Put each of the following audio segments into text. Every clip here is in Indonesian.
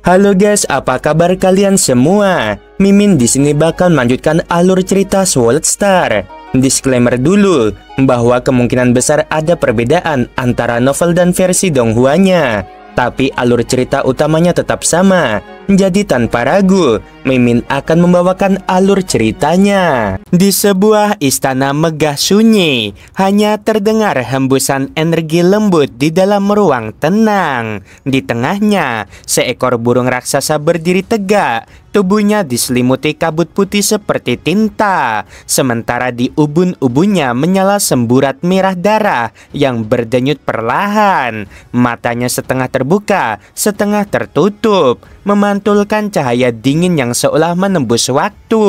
Halo guys, apa kabar kalian semua? Mimin di sini bakal melanjutkan alur cerita Sword Star. Disclaimer dulu bahwa kemungkinan besar ada perbedaan antara novel dan versi Donghuanya, tapi alur cerita utamanya tetap sama. Jadi tanpa ragu, Mimin akan membawakan alur ceritanya. Di sebuah istana megah sunyi, hanya terdengar hembusan energi lembut di dalam ruang tenang. Di tengahnya, seekor burung raksasa berdiri tegak. Tubuhnya diselimuti kabut putih seperti tinta. Sementara di ubun-ubunnya menyala semburat merah darah yang berdenyut perlahan. Matanya setengah terbuka, setengah tertutup, memantulkan cahaya dingin yang seolah menembus waktu.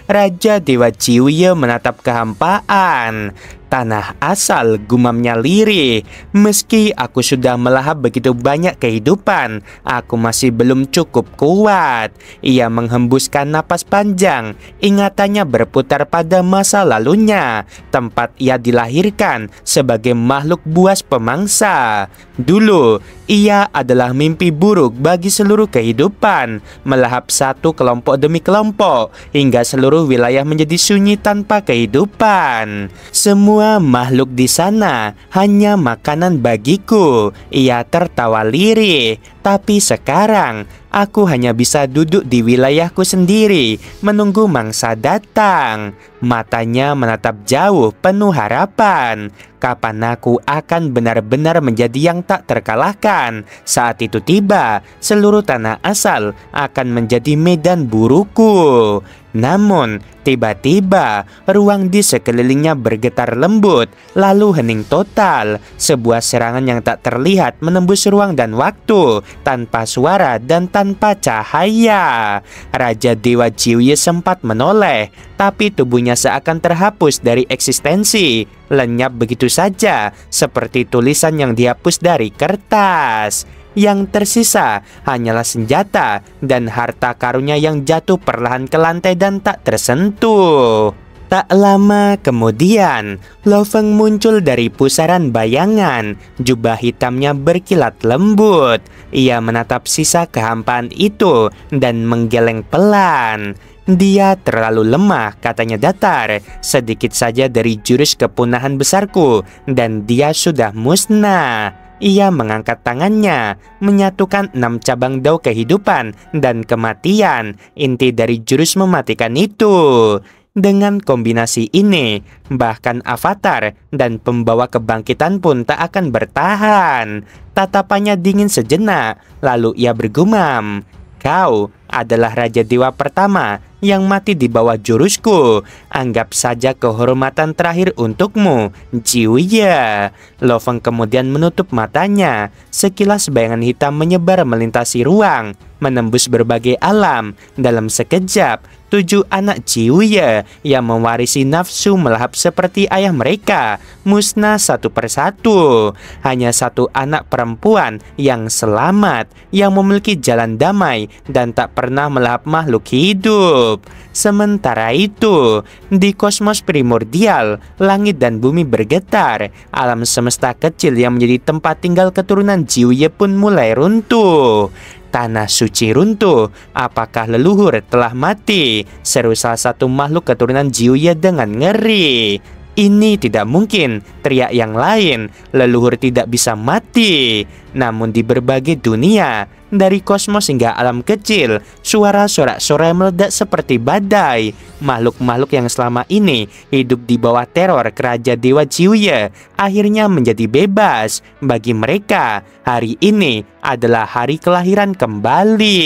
Raja Dewa Jiuye menatap kehampaan. Tanah asal, gumamnya lirih. Meski aku sudah melahap begitu banyak kehidupan, aku masih belum cukup kuat. Ia menghembuskan napas panjang. Ingatannya berputar pada masa lalunya, tempat ia dilahirkan sebagai makhluk buas pemangsa. Dulu, ia adalah mimpi buruk bagi seluruh kehidupan, melahap satu kelompok demi kelompok, hingga seluruh wilayah menjadi sunyi tanpa kehidupan. Semua makhluk di sana hanya makanan bagiku. Ia tertawa lirih. Tapi sekarang aku hanya bisa duduk di wilayahku sendiri, menunggu mangsa datang. Matanya menatap jauh penuh harapan. Kapan aku akan benar-benar menjadi yang tak terkalahkan? Saat itu tiba, seluruh tanah asal akan menjadi medan buruku. Namun, tiba-tiba ruang di sekelilingnya bergetar lembut, lalu hening total. Sebuah serangan yang tak terlihat menembus ruang dan waktu, tanpa suara dan tanpa cahaya. Raja Dewa Jiuye sempat menoleh, tapi tubuhnya seakan terhapus dari eksistensi, lenyap begitu saja, seperti tulisan yang dihapus dari kertas. Yang tersisa hanyalah senjata dan harta karunnya yang jatuh perlahan ke lantai dan tak tersentuh. Tak lama kemudian, Lo Feng muncul dari pusaran bayangan. Jubah hitamnya berkilat lembut. Ia menatap sisa kehampaan itu dan menggeleng pelan. Dia terlalu lemah, katanya datar. Sedikit saja dari jurus kepunahan besarku dan dia sudah musnah. Ia mengangkat tangannya, menyatukan 6 cabang dao kehidupan dan kematian, inti dari jurus mematikan itu. Dengan kombinasi ini, bahkan avatar dan pembawa kebangkitan pun tak akan bertahan. Tatapannya dingin sejenak, lalu ia bergumam, "Kau adalah Raja Dewa pertama yang mati di bawah jurusku. Anggap saja kehormatan terakhir untukmu, Jiuye." Lo Feng kemudian menutup matanya. Sekilas bayangan hitam menyebar melintasi ruang, menembus berbagai alam. Dalam sekejap, 7 anak Jiuye yang mewarisi nafsu melahap seperti ayah mereka musnah satu persatu. Hanya satu anak perempuan yang selamat, yang memiliki jalan damai dan tak pernah melahap makhluk hidup. Sementara itu, di kosmos primordial, langit dan bumi bergetar. Alam semesta kecil yang menjadi tempat tinggal keturunan Jiuye pun mulai runtuh. Tanah suci runtuh. Apakah leluhur telah mati? Seru salah satu makhluk keturunan Jiuye dengan ngeri. Ini tidak mungkin, teriak yang lain. Leluhur tidak bisa mati. Namun di berbagai dunia, dari kosmos hingga alam kecil, suara sorak-sorai meledak seperti badai. Makhluk-makhluk yang selama ini hidup di bawah teror Raja Dewa Jiuye akhirnya menjadi bebas. Bagi mereka, hari ini adalah hari kelahiran kembali.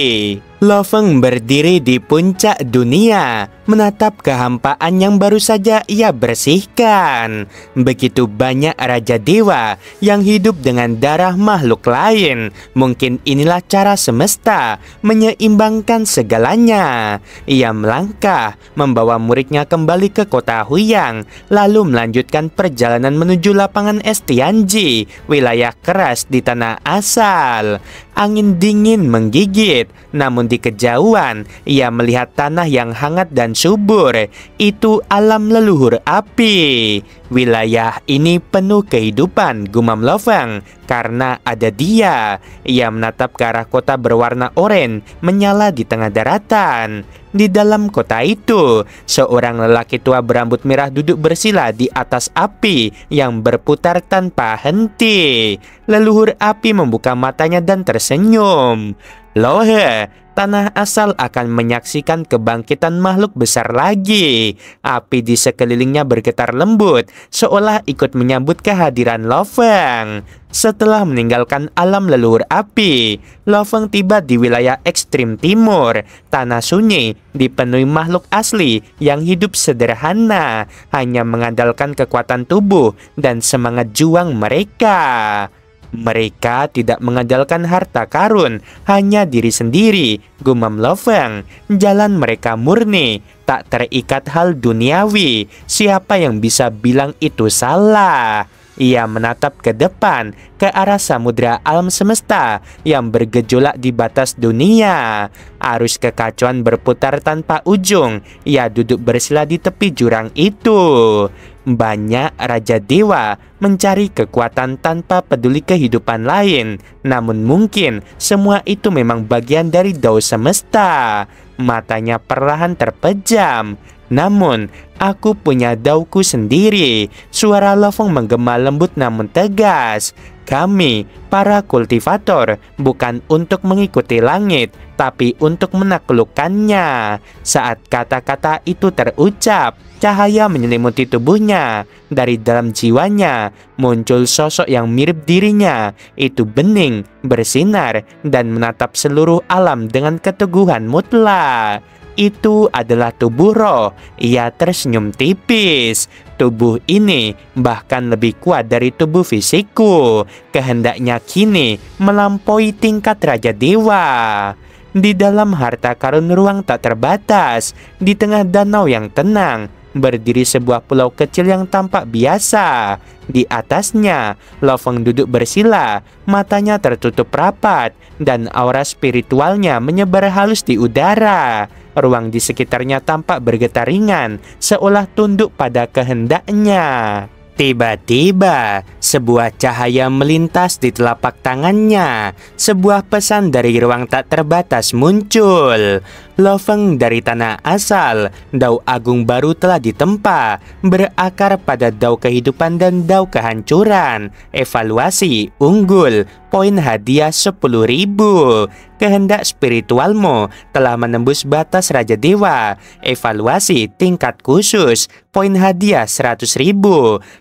Lo Feng berdiri di puncak dunia, menatap kehampaan yang baru saja ia bersihkan. Begitu banyak Raja Dewa yang hidup dengan darah makhluk lain. Mungkin inilah cara semesta menyeimbangkan segalanya. Ia melangkah, membawa muridnya kembali ke kota Huyang, lalu melanjutkan perjalanan menuju lapangan es Tianji, wilayah keras di tanah asal. Angin dingin menggigit, namun di kejauhan ia melihat tanah yang hangat dan subur. Itu alam leluhur api. Wilayah ini penuh kehidupan, gumam Lo Feng, karena ada dia. Ia menatap ke arah sebuah kota berwarna oranye menyala di tengah daratan. Di dalam kota itu, seorang lelaki tua berambut merah duduk bersila di atas api yang berputar tanpa henti. Leluhur api membuka matanya dan tersenyum. Lohe, tanah asal akan menyaksikan kebangkitan makhluk besar lagi. Api di sekelilingnya bergetar lembut, seolah ikut menyambut kehadiran Lo Feng. Setelah meninggalkan alam leluhur api, Lo Feng tiba di wilayah ekstrim timur. Tanah sunyi dipenuhi makhluk asli yang hidup sederhana, hanya mengandalkan kekuatan tubuh dan semangat juang mereka. Mereka tidak mengandalkan harta karun, hanya diri sendiri, gumam Lo Feng. Jalan mereka murni, tak terikat hal duniawi. Siapa yang bisa bilang itu salah? Ia menatap ke depan, ke arah samudera alam semesta yang bergejolak di batas dunia. Arus kekacauan berputar tanpa ujung. Ia duduk bersila di tepi jurang itu. Banyak raja dewa mencari kekuatan tanpa peduli kehidupan lain. Namun mungkin semua itu memang bagian dari dao semesta. Matanya perlahan terpejam. Namun, aku punya dauku sendiri. Suara Lo Feng menggema lembut namun tegas. Kami, para kultivator, bukan untuk mengikuti langit, tapi untuk menaklukkannya. Saat kata-kata itu terucap, cahaya menyelimuti tubuhnya. Dari dalam jiwanya muncul sosok yang mirip dirinya. Itu bening, bersinar, dan menatap seluruh alam dengan keteguhan mutlak. Itu adalah tubuh roh. Ia tersenyum tipis. Tubuh ini bahkan lebih kuat dari tubuh fisikku. Kehendaknya kini melampaui tingkat raja dewa. Di dalam harta karun ruang tak terbatas, di tengah danau yang tenang, berdiri sebuah pulau kecil yang tampak biasa. Di atasnya, Lo Feng duduk bersila, matanya tertutup rapat, dan aura spiritualnya menyebar halus di udara. Ruang di sekitarnya tampak bergetar ringan, seolah tunduk pada kehendaknya. Tiba-tiba, sebuah cahaya melintas di telapak tangannya. Sebuah pesan dari ruang tak terbatas muncul. Lo Feng dari tanah asal, dao agung baru telah ditempa, berakar pada dao kehidupan dan dao kehancuran. Evaluasi unggul, poin hadiah 10.000. Kehendak spiritualmu telah menembus batas Raja Dewa. Evaluasi tingkat khusus, poin hadiah 100.000.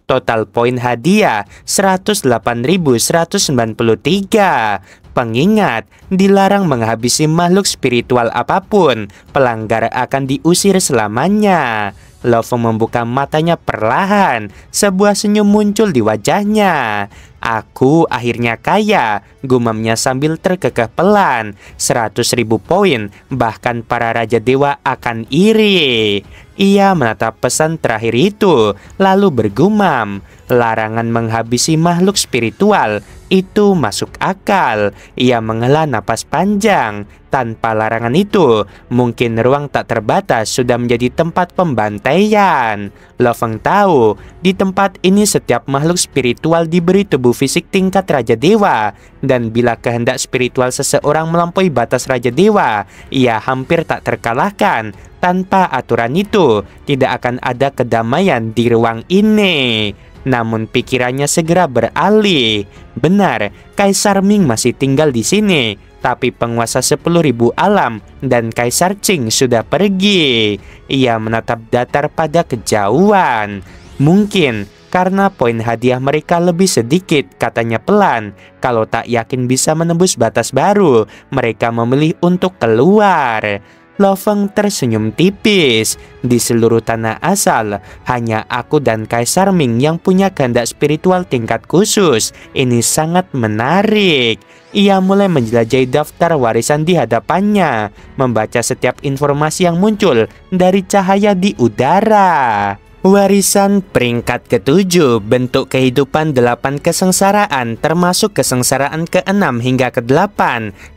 Total poin hadiah 108.193. Pengingat, dilarang menghabisi makhluk spiritual apapun. Pelanggar akan diusir selamanya. Lo Feng membuka matanya perlahan. Sebuah senyum muncul di wajahnya. Aku akhirnya kaya, gumamnya sambil terkekeh pelan. 100.000 poin, bahkan para raja dewa akan iri. Ia menatap pesan terakhir itu, lalu bergumam, larangan menghabisi makhluk spiritual itu masuk akal. Ia menghela napas panjang. Tanpa larangan itu, mungkin ruang tak terbatas sudah menjadi tempat pembantaian. Lo Feng tahu, di tempat ini setiap makhluk spiritual diberi tubuh fisik tingkat Raja Dewa. Dan bila kehendak spiritual seseorang melampaui batas Raja Dewa, ia hampir tak terkalahkan. Tanpa aturan itu, tidak akan ada kedamaian di ruang ini. Namun pikirannya segera beralih. Benar, Kaisar Ming masih tinggal di sini. Tapi penguasa 10.000 alam dan Kaisar Qing sudah pergi. Ia menatap datar pada kejauhan. Mungkin karena poin hadiah mereka lebih sedikit, katanya pelan. Kalau tak yakin bisa menembus batas baru, mereka memilih untuk keluar. Lo Feng tersenyum tipis. Di seluruh tanah asal, hanya aku dan Kaisar Ming yang punya kehendak spiritual tingkat khusus. Ini sangat menarik. Ia mulai menjelajahi daftar warisan di hadapannya, membaca setiap informasi yang muncul dari cahaya di udara. Warisan peringkat ke-7, bentuk kehidupan 8 kesengsaraan termasuk kesengsaraan ke-6 hingga ke-8,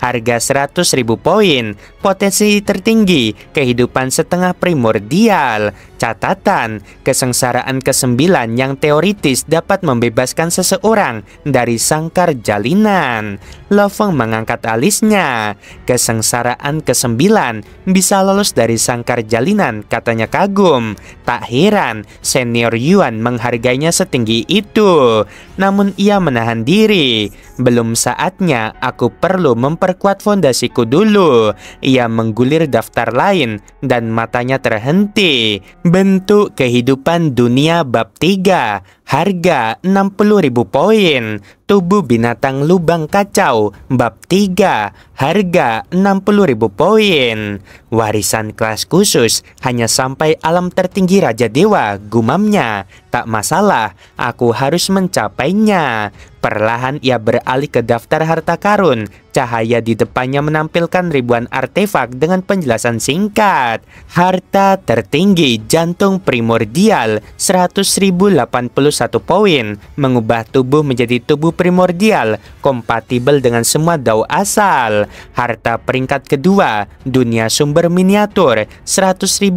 harga 100.000 poin, potensi tertinggi, kehidupan setengah primordial. Catatan, kesengsaraan ke-9 yang teoritis dapat membebaskan seseorang dari sangkar jalinan. Loveng mengangkat alisnya. Kesengsaraan ke-9 bisa lolos dari sangkar jalinan, katanya kagum. Tak heran senior Yuan menghargainya setinggi itu. Namun ia menahan diri. Belum saatnya, aku perlu memperkuat fondasiku dulu. Ia menggulir daftar lain dan matanya terhenti. Bentuk kehidupan dunia bab 3, harga 60.000 poin. Tubuh binatang lubang kacau, bab 3, harga 60.000 poin. Warisan kelas khusus hanya sampai alam tertinggi Raja Dewa, gumamnya. Tak masalah, aku harus mencapainya. Perlahan ia beralih ke daftar harta karun. Cahaya di depannya menampilkan ribuan artefak dengan penjelasan singkat. Harta tertinggi jantung primordial 100.081 poin. Mengubah tubuh menjadi tubuh primordial, kompatibel dengan semua dao asal. Harta peringkat kedua, dunia sumber miniatur 100.081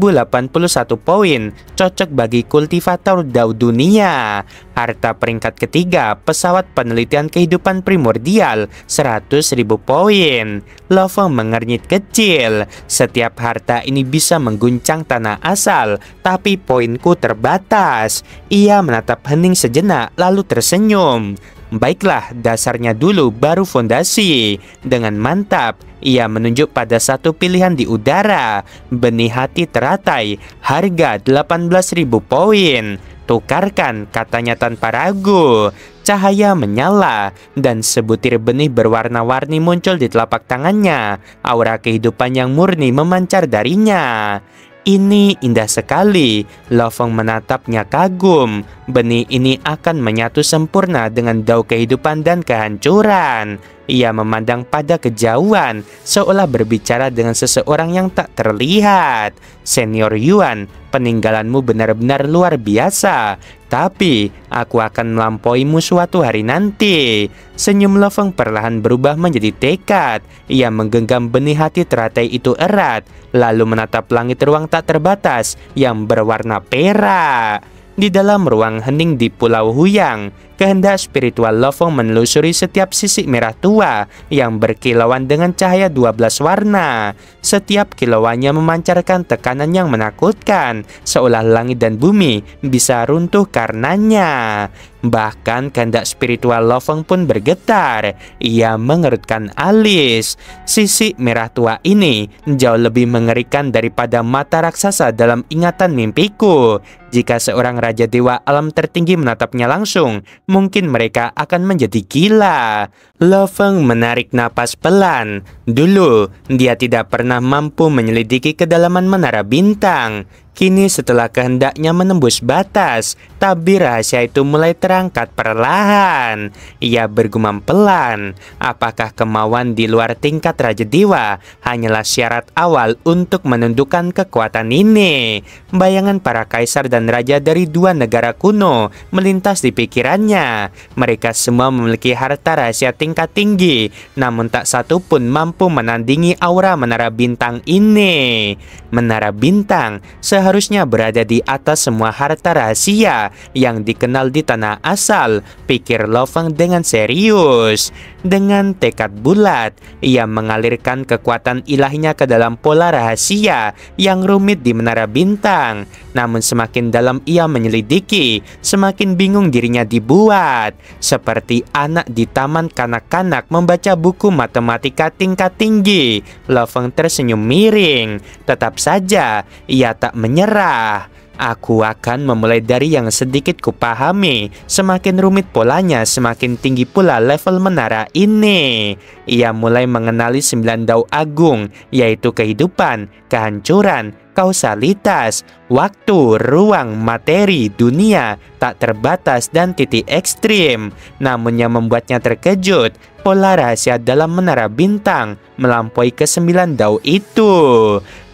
poin. Cocok bagi kultivator dao dunia. Harta peringkat ketiga, pesawat penelitian kehidupan primordial 100.000 poin. Loveng mengernyit kecil. Setiap harta ini bisa mengguncang tanah asal, tapi poinku terbatas. Ia menatap hening sejenak lalu tersenyum. Baiklah, dasarnya dulu baru fondasi. Dengan mantap, ia menunjuk pada satu pilihan di udara. Benih hati teratai, harga 18.000 poin. Tukarkan, katanya tanpa ragu. Cahaya menyala dan sebutir benih berwarna-warni muncul di telapak tangannya. Aura kehidupan yang murni memancar darinya. Ini indah sekali. Loveng menatapnya kagum. Benih ini akan menyatu sempurna dengan dao kehidupan dan kehancuran. Ia memandang pada kejauhan, seolah berbicara dengan seseorang yang tak terlihat. Senior Yuan, peninggalanmu benar-benar luar biasa. Tapi aku akan melampauimu suatu hari nanti. Senyum Loveng perlahan berubah menjadi tekad. Ia menggenggam benih hati teratai itu erat, lalu menatap langit ruang tak terbatas yang berwarna perak. Di dalam ruang hening di Pulau Huyang, kehendak spiritual Loveng menelusuri setiap sisik merah tua yang berkilauan dengan cahaya 12 warna. Setiap kilauannya memancarkan tekanan yang menakutkan, seolah langit dan bumi bisa runtuh karenanya. Bahkan kehendak spiritual Loveng pun bergetar. Ia mengerutkan alis. Sisik merah tua ini jauh lebih mengerikan daripada mata raksasa dalam ingatan mimpiku. Jika seorang Raja Dewa alam tertinggi menatapnya langsung, mungkin mereka akan menjadi gila. Loveng menarik napas pelan. Dulu, dia tidak pernah mampu menyelidiki kedalaman menara bintang. Kini setelah kehendaknya menembus batas, tabir rahasia itu mulai terangkat perlahan. Ia bergumam pelan. Apakah kemauan di luar tingkat Raja Dewa hanyalah syarat awal untuk menundukkan kekuatan ini? Bayangan para kaisar dan raja dari dua negara kuno melintas di pikirannya. Mereka semua memiliki harta rahasia tingkat tinggi, namun tak satu pun mampu menandingi aura menara bintang ini. Menara bintang seharusnya berada di atas semua harta rahasia yang dikenal di tanah asal, pikir Loveng dengan serius. Dengan tekad bulat, ia mengalirkan kekuatan ilahinya ke dalam pola rahasia yang rumit di menara bintang. Namun semakin dalam ia menyelidiki, semakin bingung dirinya dibuat. Seperti anak di taman kanak-kanak membaca buku matematika tingkat tinggi, Loveng tersenyum miring. Tetap saja, ia tak menyerah. Aku akan memulai dari yang sedikit kupahami. Semakin rumit polanya, semakin tinggi pula level menara ini. Ia mulai mengenali 9 dao agung, yaitu kehidupan, kehancuran, kausalitas, waktu, ruang, materi, dunia, tak terbatas, dan titik ekstrim. Namun yang membuatnya terkejut, pola rahasia dalam menara bintang melampaui ke-9 dao itu.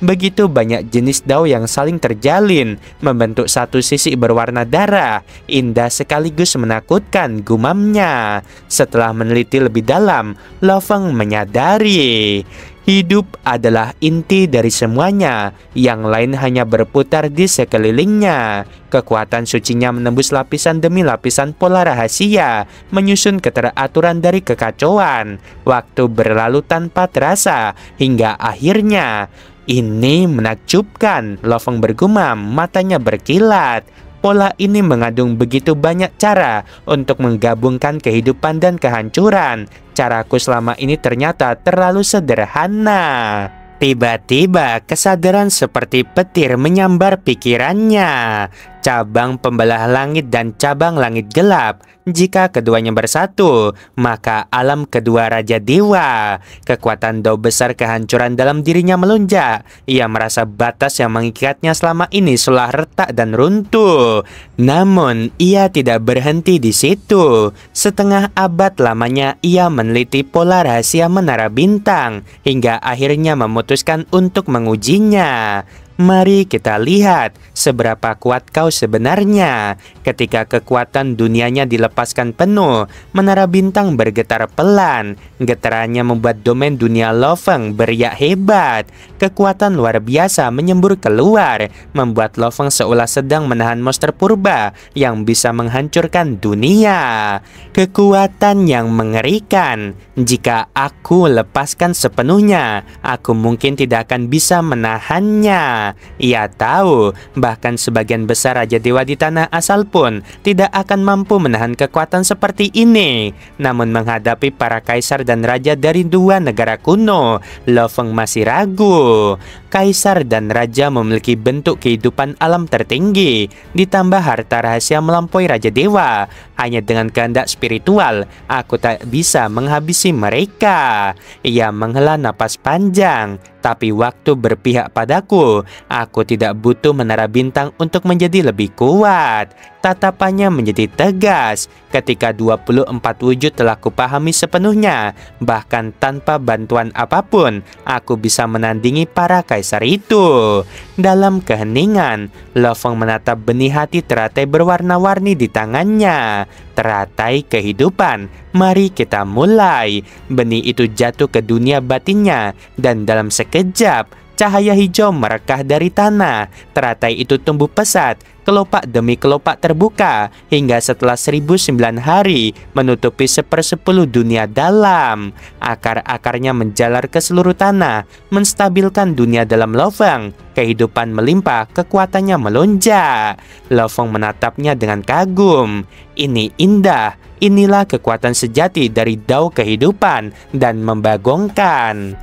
Begitu banyak jenis dao yang saling terjalin, membentuk satu sisi berwarna darah, indah sekaligus menakutkan, gumamnya. Setelah meneliti lebih dalam, Lo Feng menyadari hidup adalah inti dari semuanya, yang lain hanya berputar di sekelilingnya. Kekuatan sucinya menembus lapisan demi lapisan pola rahasia, menyusun keteraturan dari kekacauan. Waktu berlalu tanpa terasa, hingga akhirnya, ini menakjubkan, Lo Feng bergumam, matanya berkilat. Pola ini mengandung begitu banyak cara untuk menggabungkan kehidupan dan kehancuran. Caraku selama ini ternyata terlalu sederhana. Tiba-tiba kesadaran seperti petir menyambar pikirannya. Cabang pembelah langit dan cabang langit gelap. Jika keduanya bersatu, maka alam kedua Raja Dewa. Kekuatan dao besar kehancuran dalam dirinya melonjak. Ia merasa batas yang mengikatnya selama ini seolah retak dan runtuh. Namun, ia tidak berhenti di situ. Setengah abad lamanya ia meneliti pola rahasia menara bintang, hingga akhirnya memutuskan untuk mengujinya. Mari kita lihat seberapa kuat kau sebenarnya. Ketika kekuatan dunianya dilepaskan penuh, menara bintang bergetar pelan. Getarannya membuat domain dunia Lo Feng beriak hebat. Kekuatan luar biasa menyembur keluar, membuat Lo Feng seolah sedang menahan monster purba yang bisa menghancurkan dunia. Kekuatan yang mengerikan. Jika aku lepaskan sepenuhnya, aku mungkin tidak akan bisa menahannya. Ia tahu bahkan sebagian besar Raja Dewa di tanah asal pun tidak akan mampu menahan kekuatan seperti ini. Namun menghadapi para kaisar dan raja dari dua negara kuno, Lo Feng masih ragu. Kaisar dan raja memiliki bentuk kehidupan alam tertinggi, ditambah harta rahasia melampaui Raja Dewa. Hanya dengan kehendak spiritual, aku tak bisa menghabisi mereka. Ia menghela napas panjang. Tapi waktu berpihak padaku, aku tidak butuh menara bintang untuk menjadi lebih kuat. Tatapannya menjadi tegas. Ketika 24 wujud telah kupahami sepenuhnya, bahkan tanpa bantuan apapun, aku bisa menandingi para kaisar itu. Dalam keheningan, Lo Feng menatap benih hati teratai berwarna-warni di tangannya. Teratai kehidupan, mari kita mulai. Benih itu jatuh ke dunia batinnya, dan dalam sekejap, cahaya hijau merekah dari tanah. Teratai itu tumbuh pesat, kelopak demi kelopak terbuka, hingga setelah 1009 hari menutupi 1/10 dunia dalam. Akar-akarnya menjalar ke seluruh tanah, menstabilkan dunia dalam Lo Feng. Kehidupan melimpah, kekuatannya melonjak. Lo Feng menatapnya dengan kagum. Ini indah, inilah kekuatan sejati dari dao kehidupan dan membagongkan.